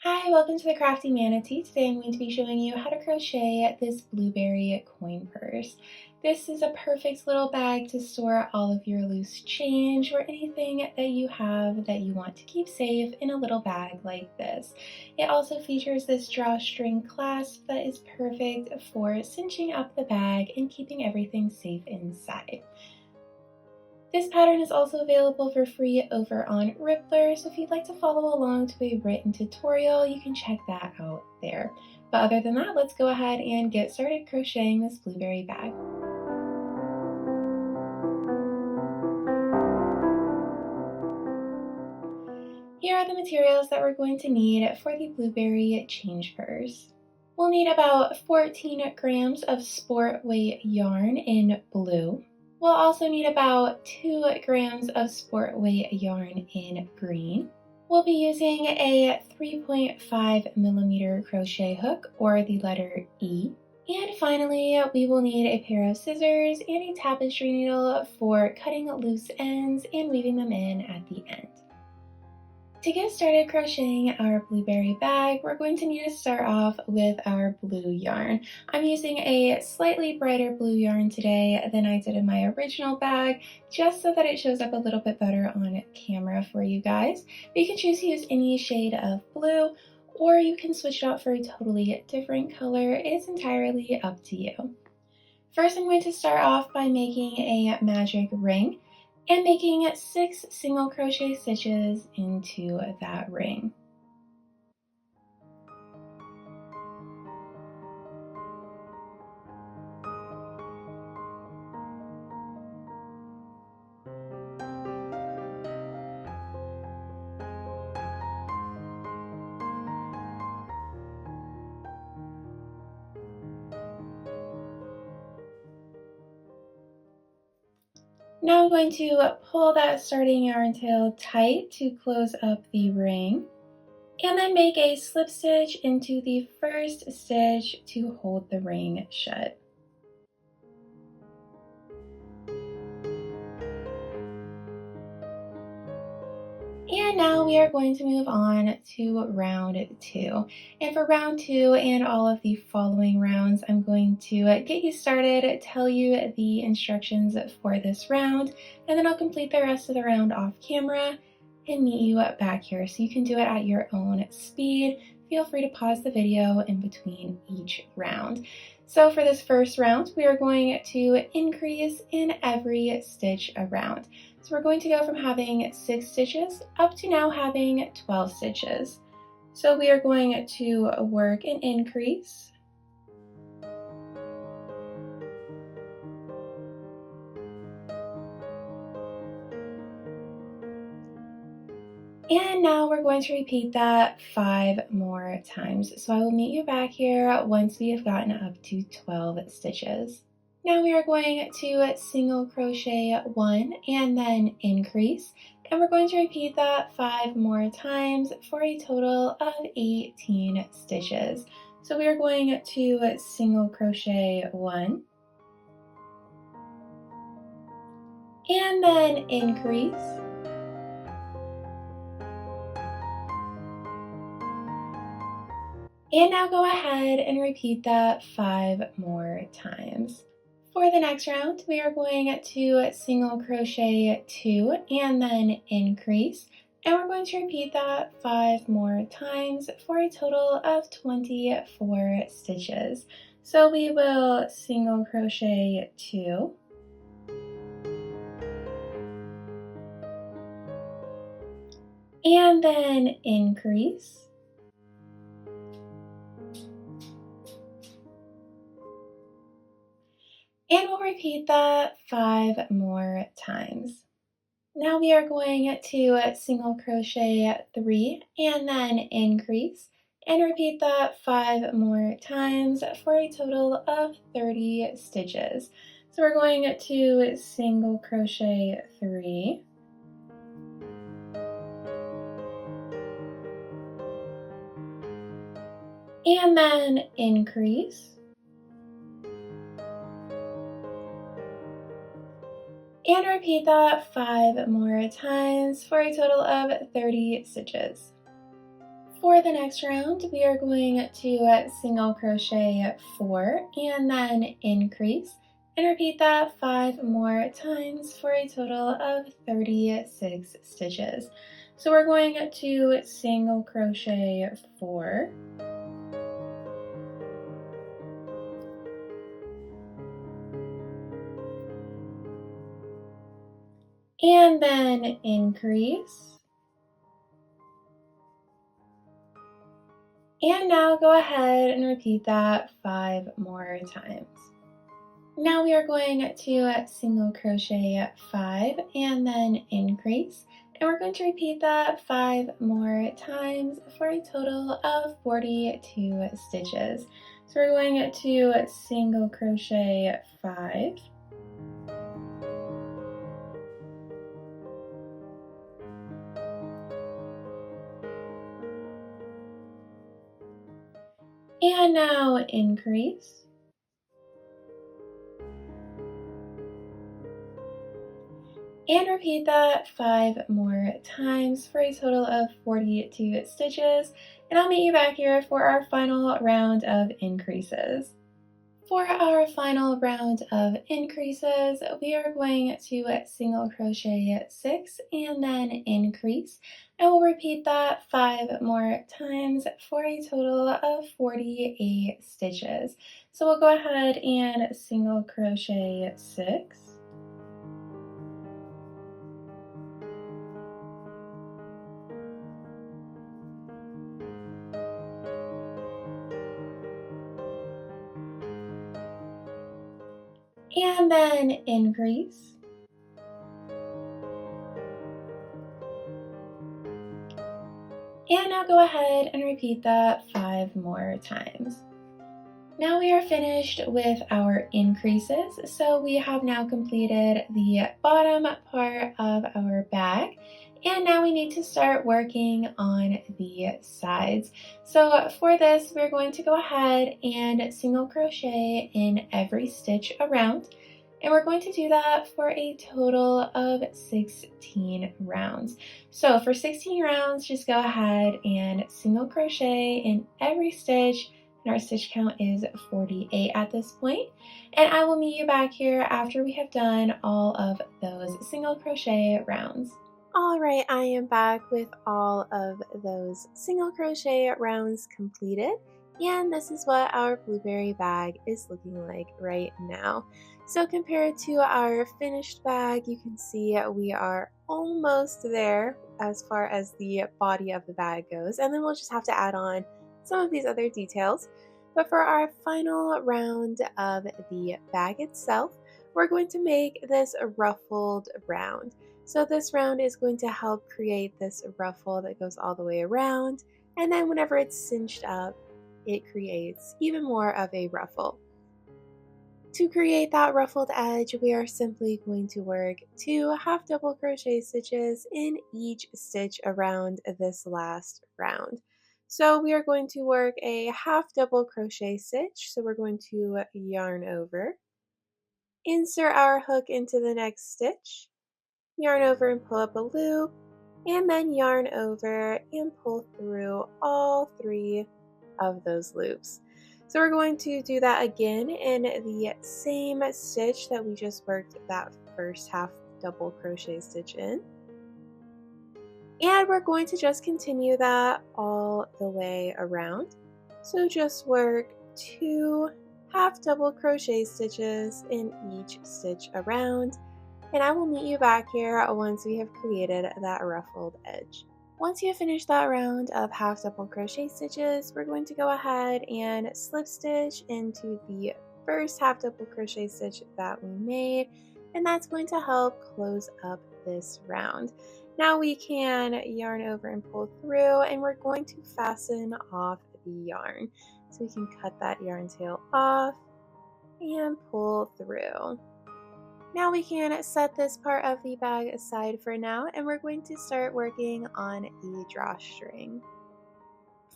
Hi, welcome to the Crafty Manatee. Today I'm going to be showing you how to crochet this blueberry coin purse. This is a perfect little bag to store all of your loose change or anything that you have that you want to keep safe in a little bag like this. It also features this drawstring clasp that is perfect for cinching up the bag and keeping everything safe inside. This pattern is also available for free over on Ribblr, so if you'd like to follow along to a written tutorial, you can check that out there. But other than that, let's go ahead and get started crocheting this blueberry bag. Here are the materials that we're going to need for the blueberry change purse. We'll need about 14 grams of sport weight yarn in blue. We'll also need about 2 grams of sport weight yarn in green. We'll be using a 3.5 millimeter crochet hook or the letter E. And finally, we will need a pair of scissors and a tapestry needle for cutting loose ends and weaving them in at the end. To get started crocheting our blueberry bag, we're going to need to start off with our blue yarn. I'm using a slightly brighter blue yarn today than I did in my original bag, just so that it shows up a little bit better on camera for you guys. But you can choose to use any shade of blue, or you can switch it out for a totally different color. It's entirely up to you. First, I'm going to start off by making a magic ring and making 6 single crochet stitches into that ring. Now I'm going to pull that starting yarn tail tight to close up the ring, and then make a slip stitch into the first stitch to hold the ring shut. And now we are going to move on to round 2. And for round 2 and all of the following rounds, I'm going to get you started, tell you the instructions for this round, and then I'll complete the rest of the round off camera and meet you back here so you can do it at your own speed. Feel free to pause the video in between each round. So for this first round, we are going to increase in every stitch around. So we're going to go from having 6 stitches up to now having 12 stitches. So we are going to work an increase. And now we're going to repeat that 5 more times. So I will meet you back here once we have gotten up to 12 stitches. Now we are going to single crochet 1 and then increase, and we're going to repeat that 5 more times for a total of 18 stitches. So we are going to single crochet 1 and then increase. And now go ahead and repeat that 5 more times. For the next round, we are going to single crochet 2 and then increase, and we're going to repeat that 5 more times for a total of 24 stitches. So we will single crochet 2, and then increase. And we'll repeat that 5 more times. Now we are going to single crochet 3 and then increase, and repeat that 5 more times for a total of 30 stitches. So we're going to single crochet 3, and then increase. And repeat that 5 more times for a total of 30 stitches. For the next round, we are going to single crochet 4 and then increase and repeat that 5 more times for a total of 36 stitches. So we're going to single crochet 4 and then increase. And now go ahead and repeat that 5 more times. Now we are going to single crochet 5 and then increase. And we're going to repeat that 5 more times for a total of 42 stitches. So we're going to single crochet 5. And now increase. And repeat that 5 more times for a total of 42 stitches. And I'll meet you back here for our final round of increases. For our final round of increases, we are going to single crochet 6 and then increase. And we'll repeat that 5 more times for a total of 48 stitches. So we'll go ahead and single crochet 6. And then increase. And now go ahead and repeat that 5 more times. Now we are finished with our increases, so we have now completed the bottom part of our bag, and now we need to start working on the sides. So for this, we're going to go ahead and single crochet in every stitch around, and we're going to do that for a total of 16 rounds. So for 16 rounds, just go ahead and single crochet in every stitch, and our stitch count is 48 at this point. And I will meet you back here after we have done all of those single crochet rounds. All right, I am back with all of those single crochet rounds completed, and this is what our blueberry bag is looking like right now. So compared to our finished bag, you can see we are almost there as far as the body of the bag goes, and then we'll just have to add on some of these other details. But for our final round of the bag itself, we're going to make this a ruffled round. So this round is going to help create this ruffle that goes all the way around, and then whenever it's cinched up, it creates even more of a ruffle. To create that ruffled edge, we are simply going to work 2 half double crochet stitches in each stitch around this last round. So we are going to work a half double crochet stitch, so we're going to yarn over, insert our hook into the next stitch, yarn over and pull up a loop, and then yarn over and pull through all 3 of those loops. So we're going to do that again in the same stitch that we just worked that first half double crochet stitch in. And we're going to just continue that all the way around. So just work 2 half double crochet stitches in each stitch around, and I will meet you back here once we have created that ruffled edge. Once you have finished that round of half double crochet stitches, we're going to go ahead and slip stitch into the first half double crochet stitch that we made, and that's going to help close up this round. Now we can yarn over and pull through, and we're going to fasten off the yarn. So we can cut that yarn tail off and pull through. Now we can set this part of the bag aside for now, and we're going to start working on the drawstring.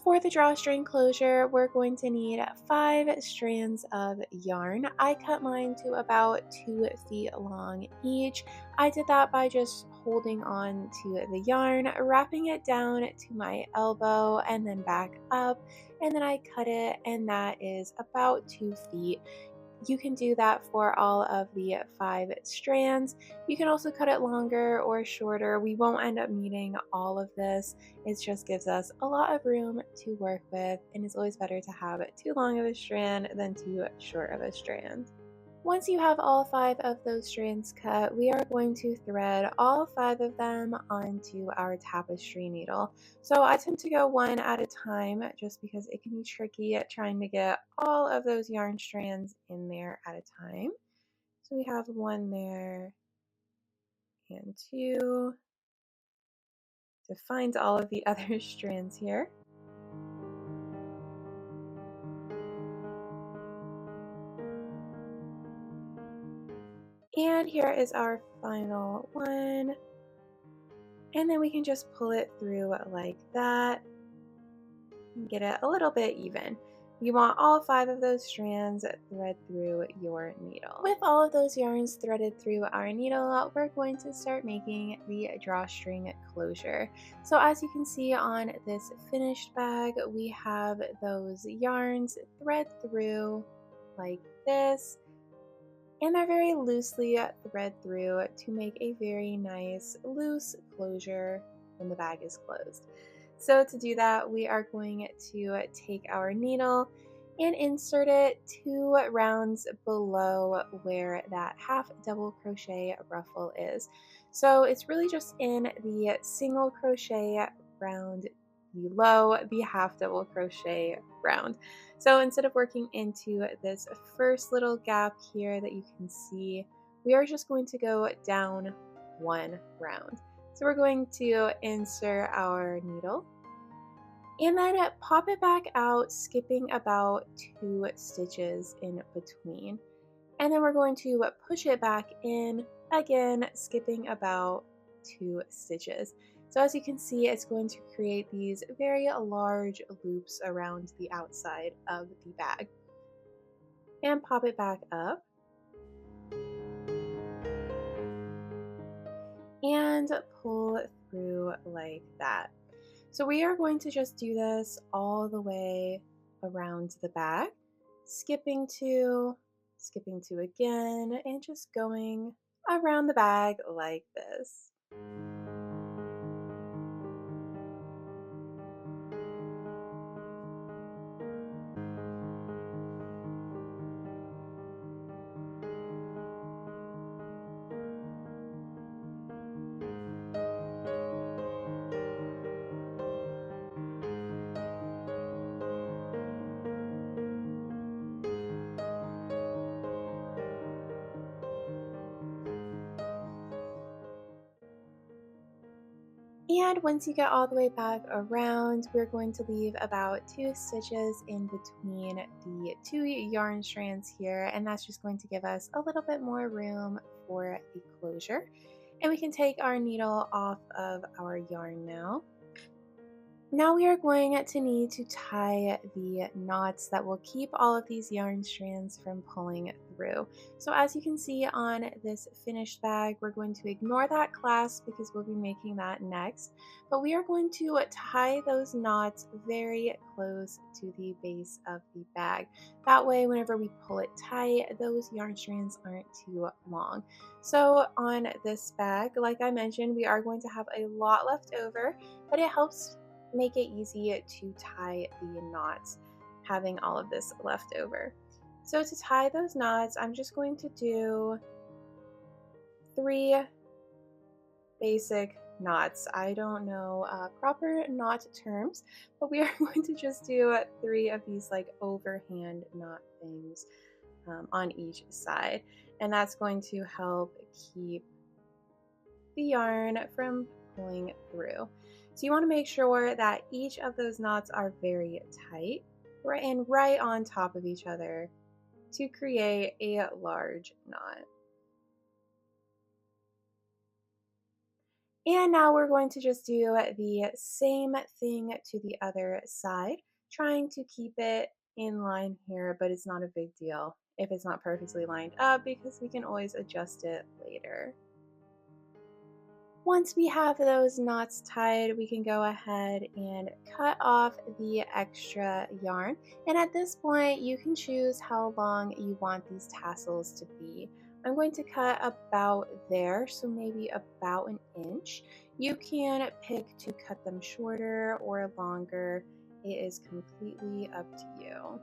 For the drawstring closure, we're going to need 5 strands of yarn. I cut mine to about 2 feet long each. I did that by just holding on to the yarn, wrapping it down to my elbow and then back up, and then I cut it, and that is about 2 feet. You can do that for all of the 5 strands. You can also cut it longer or shorter. We won't end up needing all of this. It just gives us a lot of room to work with, and it's always better to have too long of a strand than too short of a strand. Once you have all 5 of those strands cut, we are going to thread all 5 of them onto our tapestry needle. So I tend to go one at a time just because it can be tricky at trying to get all of those yarn strands in there at a time. So we have 1 there and 2 to find all of the other strands here. And here is our final one. And then we can just pull it through like that and get it a little bit even. You want all 5 of those strands thread through your needle. With all of those yarns threaded through our needle, we're going to start making the drawstring closure. So as you can see on this finished bag, we have those yarns thread through like this. And they're very loosely thread through to make a very nice loose closure when the bag is closed. So to do that, we are going to take our needle and insert it 2 rounds below where that half double crochet ruffle is. So it's really just in the single crochet round below the half double crochet round. So instead of working into this first little gap here that you can see, we are just going to go down 1 round. So we're going to insert our needle and then pop it back out, skipping about 2 stitches in between. And then we're going to push it back in, again, skipping about 2 stitches. So as you can see, it's going to create these very large loops around the outside of the bag. And pop it back up. And pull through like that. So we are going to just do this all the way around the bag, skipping 2 again, and just going around the bag like this. And once you get all the way back around, we're going to leave about 2 stitches in between the 2 yarn strands here, and that's just going to give us a little bit more room for the closure. And we can take our needle off of our yarn now. Now we are going to need to tie the knots that will keep all of these yarn strands from pulling through. So as you can see on this finished bag, we're going to ignore that clasp because we'll be making that next. But we are going to tie those knots very close to the base of the bag. That way, whenever we pull it tight, those yarn strands aren't too long. So on this bag, like I mentioned, we are going to have a lot left over, but it helps make it easy to tie the knots, having all of this left over. So to tie those knots, I'm just going to do 3 basic knots. I don't know proper knot terms, but we are going to just do 3 of these like overhand knot things on each side, and that's going to help keep the yarn from pulling through. So you want to make sure that each of those knots are very tight and right on top of each other to create a large knot. And now we're going to just do the same thing to the other side, trying to keep it in line here, but it's not a big deal if it's not perfectly lined up because we can always adjust it later. Once we have those knots tied, we can go ahead and cut off the extra yarn. And at this point, you can choose how long you want these tassels to be. I'm going to cut about there, so maybe about an inch. You can pick to cut them shorter or longer. It is completely up to you.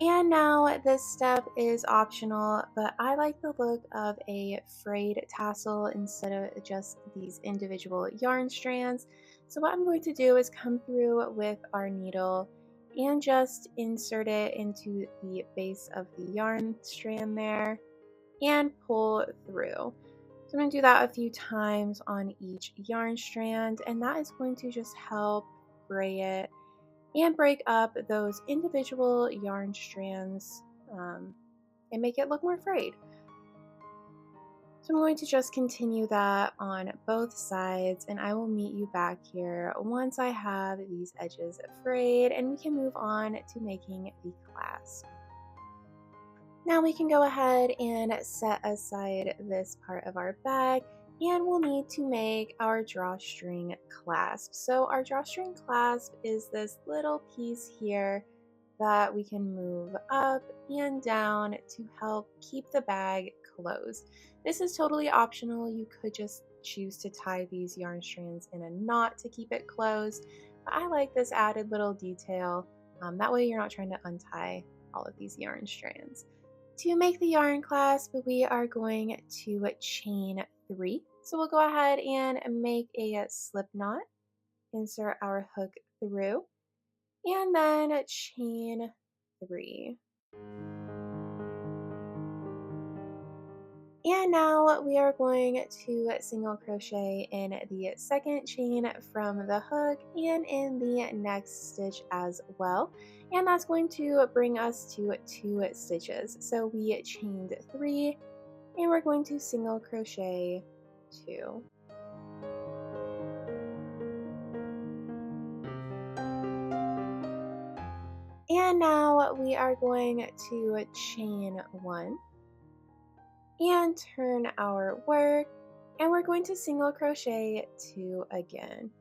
And now this step is optional, but I like the look of a frayed tassel instead of just these individual yarn strands. So what I'm going to do is come through with our needle and just insert it into the base of the yarn strand there and pull through. So I'm going to do that a few times on each yarn strand, and that is going to just help fray it and break up those individual yarn strands and make it look more frayed. So I'm going to just continue that on both sides, and I will meet you back here once I have these edges frayed, and we can move on to making the clasp. Now we can go ahead and set aside this part of our bag, and we'll need to make our drawstring clasp. So our drawstring clasp is this little piece here that we can move up and down to help keep the bag closed. This is totally optional. You could just choose to tie these yarn strands in a knot to keep it closed, but I like this added little detail. That way you're not trying to untie all of these yarn strands. To make the yarn clasp, we are going to chain 3. So we'll go ahead and make a slip knot, insert our hook through, and then chain 3. And now we are going to single crochet in the second chain from the hook and in the next stitch as well. And that's going to bring us to 2 stitches. So we chained 3 and we're going to single crochet 2. And now we are going to chain 1 and turn our work, and we're going to single crochet 2 again.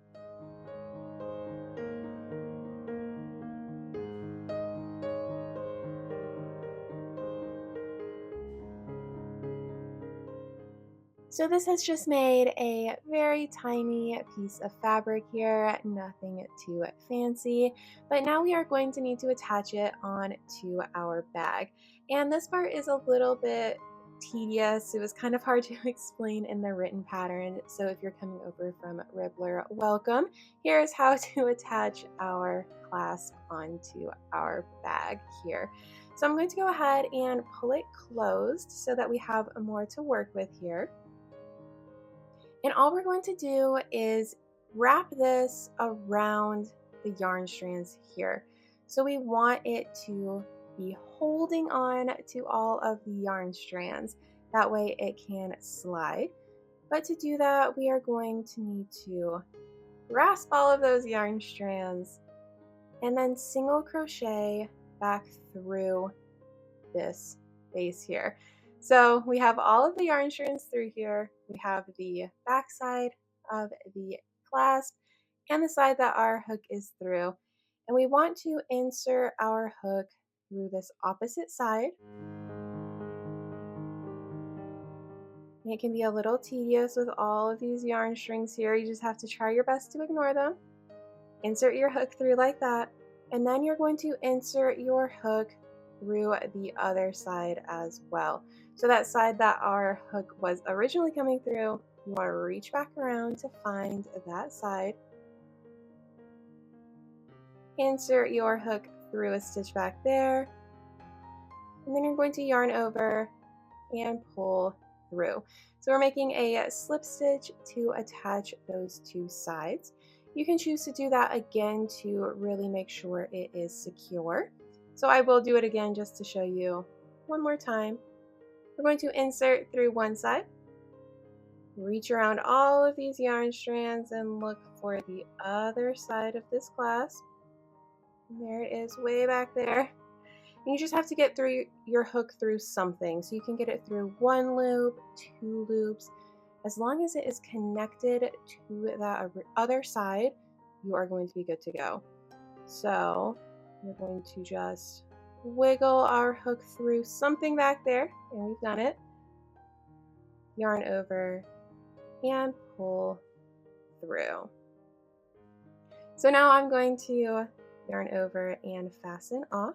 So this has just made a very tiny piece of fabric here, nothing too fancy, but now we are going to need to attach it on to our bag. And this part is a little bit tedious. It was kind of hard to explain in the written pattern, so if you're coming over from Ribblr, welcome. Here's how to attach our clasp onto our bag here. So I'm going to go ahead and pull it closed so that we have more to work with here. And all we're going to do is wrap this around the yarn strands here. So we want it to be holding on to all of the yarn strands. That way it can slide. But to do that, we are going to need to grasp all of those yarn strands and then single crochet back through this base here. So we have all of the yarn strands through here. We have the back side of the clasp and the side that our hook is through. And we want to insert our hook through this opposite side. And it can be a little tedious with all of these yarn strings here. You just have to try your best to ignore them. Insert your hook through like that. And then you're going to insert your hook through the other side as well. So that side that our hook was originally coming through, you want to reach back around to find that side. Insert your hook through a stitch back there. And then you're going to yarn over and pull through. So we're making a slip stitch to attach those 2 sides. You can choose to do that again to really make sure it is secure. So I will do it again just to show you one more time. We're going to insert through one side, reach around all of these yarn strands and look for the other side of this clasp. There it is, way back there. And you just have to get through your hook through something. So you can get it through one loop, two loops. As long as it is connected to that other side, you are going to be good to go. So we're going to just wiggle our hook through something back there, and we've done it. Yarn over and pull through. So now I'm going to yarn over and fasten off.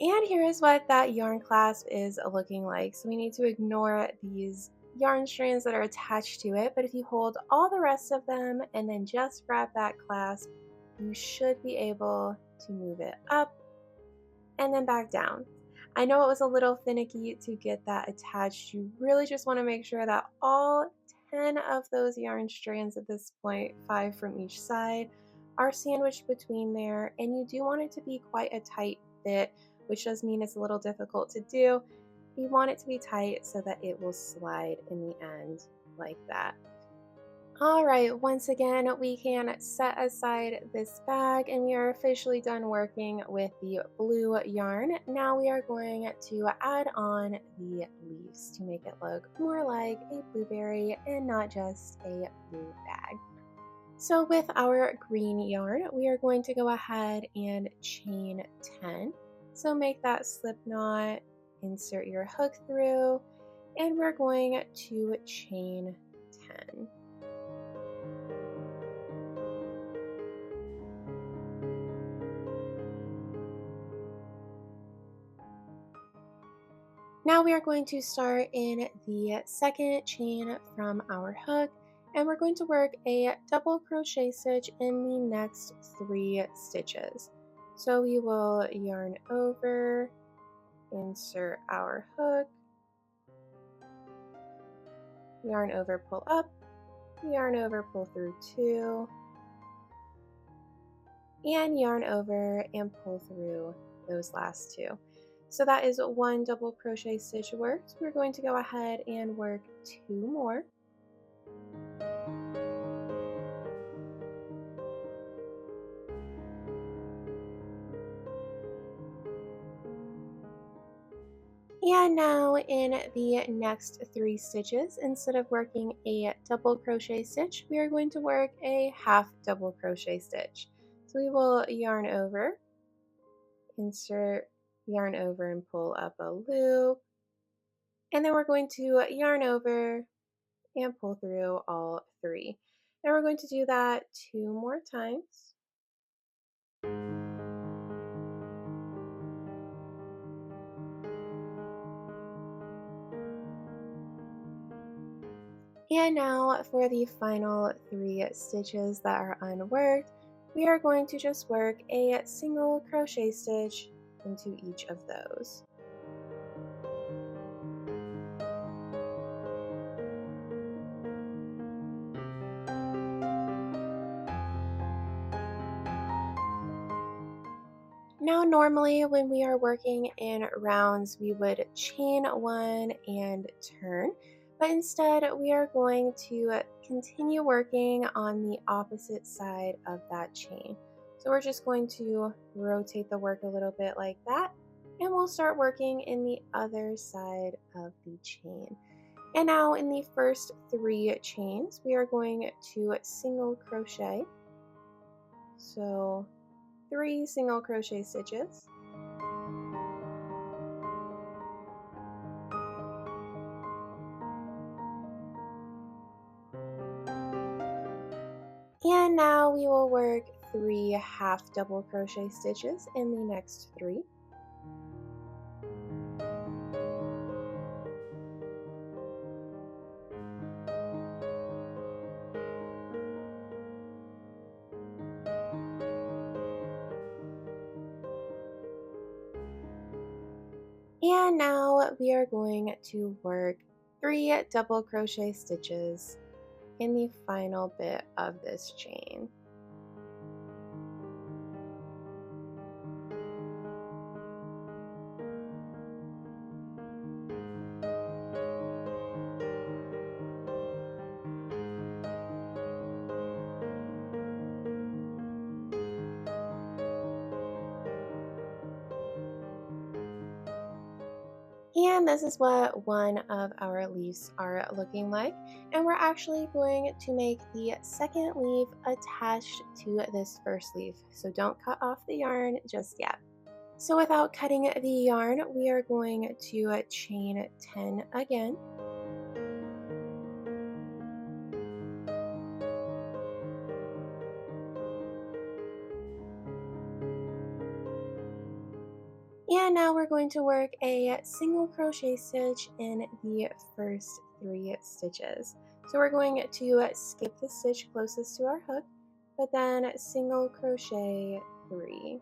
And here is what that yarn clasp is looking like. So we need to ignore these yarn strands that are attached to it, but if you hold all the rest of them and then just grab that clasp, you should be able to move it up and then back down. I know it was a little finicky to get that attached. You really just want to make sure that all 10 of those yarn strands at this point, 5 from each side, are sandwiched between there, and you do want it to be quite a tight fit, which does mean it's a little difficult to do. You want it to be tight so that it will slide in the end like that. All right, once again, we can set aside this bag and we are officially done working with the blue yarn. Now we are going to add on the leaves to make it look more like a blueberry and not just a blue bag. So with our green yarn, we are going to go ahead and chain 10. So make that slip knot, insert your hook through, and we're going to chain 10. Now we are going to start in the second chain from our hook, and we're going to work a double crochet stitch in the next 3 stitches. So we will yarn over, insert our hook, yarn over, pull up, yarn over, pull through 2, and yarn over and pull through those last 2. So that is 1 double crochet stitch worked. We're going to go ahead and work 2 more. And now in the next 3 stitches, instead of working a double crochet stitch, we are going to work a half double crochet stitch. So we will yarn over, insert, yarn over and pull up a loop, and then we're going to yarn over and pull through all 3. And we're going to do that 2 more times. And now for the final 3 stitches that are unworked, we are going to just work a single crochet stitch into each of those. Now normally when we are working in rounds, we would chain 1 and turn, but instead we are going to continue working on the opposite side of that chain. So we're just going to rotate the work a little bit like that, and we'll start working in the other side of the chain. And now in the first 3 chains, we are going to single crochet. So 3 single crochet stitches. And now we will work 3 half double crochet stitches in the next 3. And now we are going to work 3 double crochet stitches in the final bit of this chain. And this is what one of our leaves are looking like. And we're actually going to make the second leaf attached to this first leaf. So don't cut off the yarn just yet. So without cutting the yarn, we are going to chain 10 again. And now we're going to work a single crochet stitch in the first 3 stitches. So we're going to skip the stitch closest to our hook, but then single crochet 3.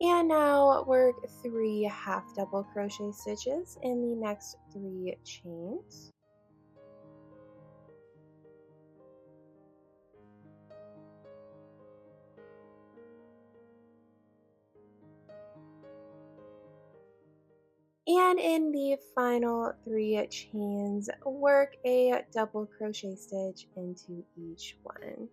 And now work 3 half double crochet stitches in the next 3 chains. And in the final 3 chains, work a double crochet stitch into each one.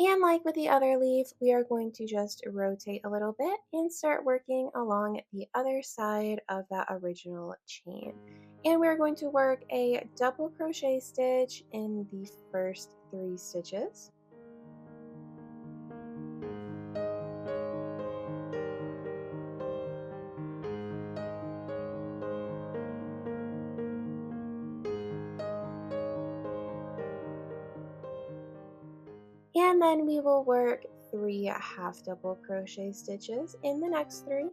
And like with the other leaf, we are going to just rotate a little bit and start working along the other side of that original chain. And we're going to work a double crochet stitch in the first 3 stitches. And then we will work 3 half double crochet stitches in the next 3.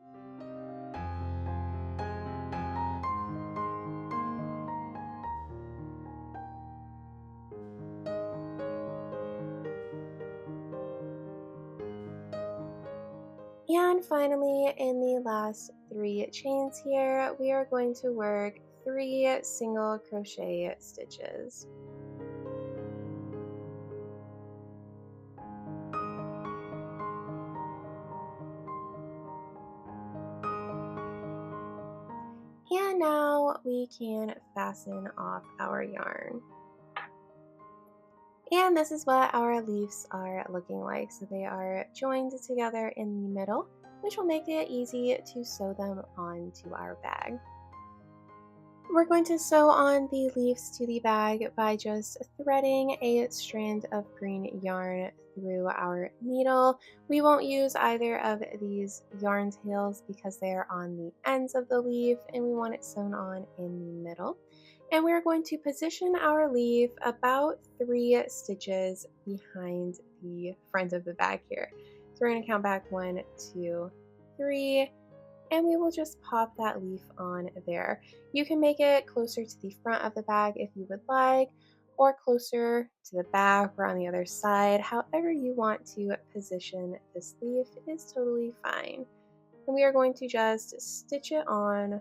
And finally, in the last 3 chains here, we are going to work 3 single crochet stitches. And now we can fasten off our yarn. And this is what our leaves are looking like. So they are joined together in the middle, which will make it easy to sew them onto our bag. We're going to sew on the leaves to the bag by just threading a strand of green yarn through our needle. We won't use either of these yarn tails because they are on the ends of the leaf and we want it sewn on in the middle. And we're going to position our leaf about 3 stitches behind the front of the bag here. So we're going to count back 1, 2, 3. And we will just pop that leaf on there. You can make it closer to the front of the bag if you would like, or closer to the back or on the other side. However you want to position this leaf is totally fine. And we are going to just stitch it on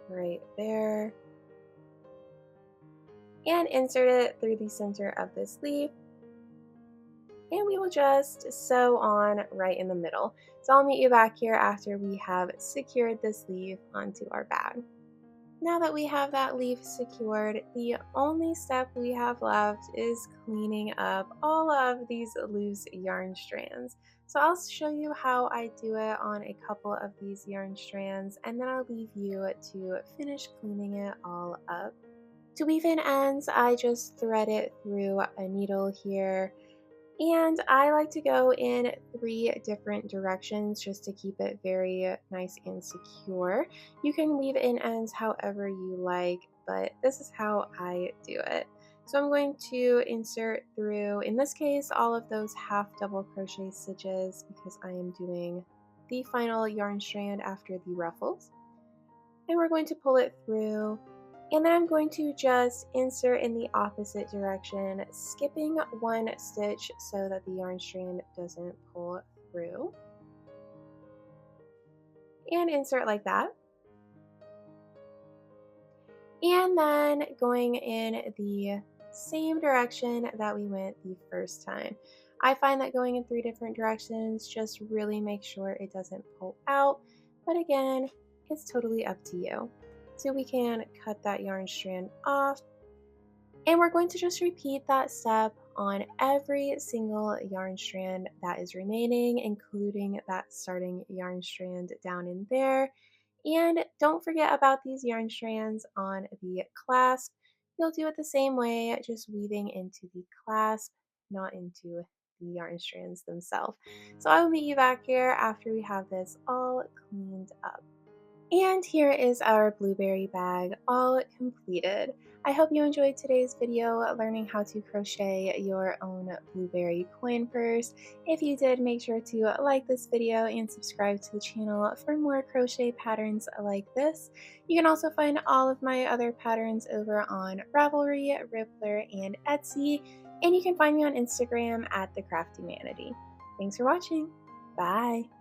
right there and insert it through the center of this leaf. And we will just sew on right in the middle. So I'll meet you back here after we have secured this leaf onto our bag. Now that we have that leaf secured, the only step we have left is cleaning up all of these loose yarn strands. So I'll show you how I do it on a couple of these yarn strands, and then I'll leave you to finish cleaning it all up. To weave in ends, I just thread it through a needle here. And I like to go in 3 different directions just to keep it very nice and secure. You can weave in ends however you like, but this is how I do it. So I'm going to insert through, in this case, all of those half double crochet stitches because I am doing the final yarn strand after the ruffles. And we're going to pull it through. And then I'm going to just insert in the opposite direction, skipping 1 stitch so that the yarn strand doesn't pull through. And insert like that. And then going in the same direction that we went the first time. I find that going in 3 different directions just really makes sure it doesn't pull out, but again, it's totally up to you. So we can cut that yarn strand off, and we're going to just repeat that step on every single yarn strand that is remaining, including that starting yarn strand down in there. And don't forget about these yarn strands on the clasp. You'll do it the same way, just weaving into the clasp, not into the yarn strands themselves. So I will meet you back here after we have this all cleaned up. And here is our blueberry bag all completed. I hope you enjoyed today's video learning how to crochet your own blueberry coin purse. If you did, make sure to like this video and subscribe to the channel for more crochet patterns like this. You can also find all of my other patterns over on Ravelry, Ribblr, and Etsy, and you can find me on Instagram at The Crafty Manatee. Thanks for watching. Bye!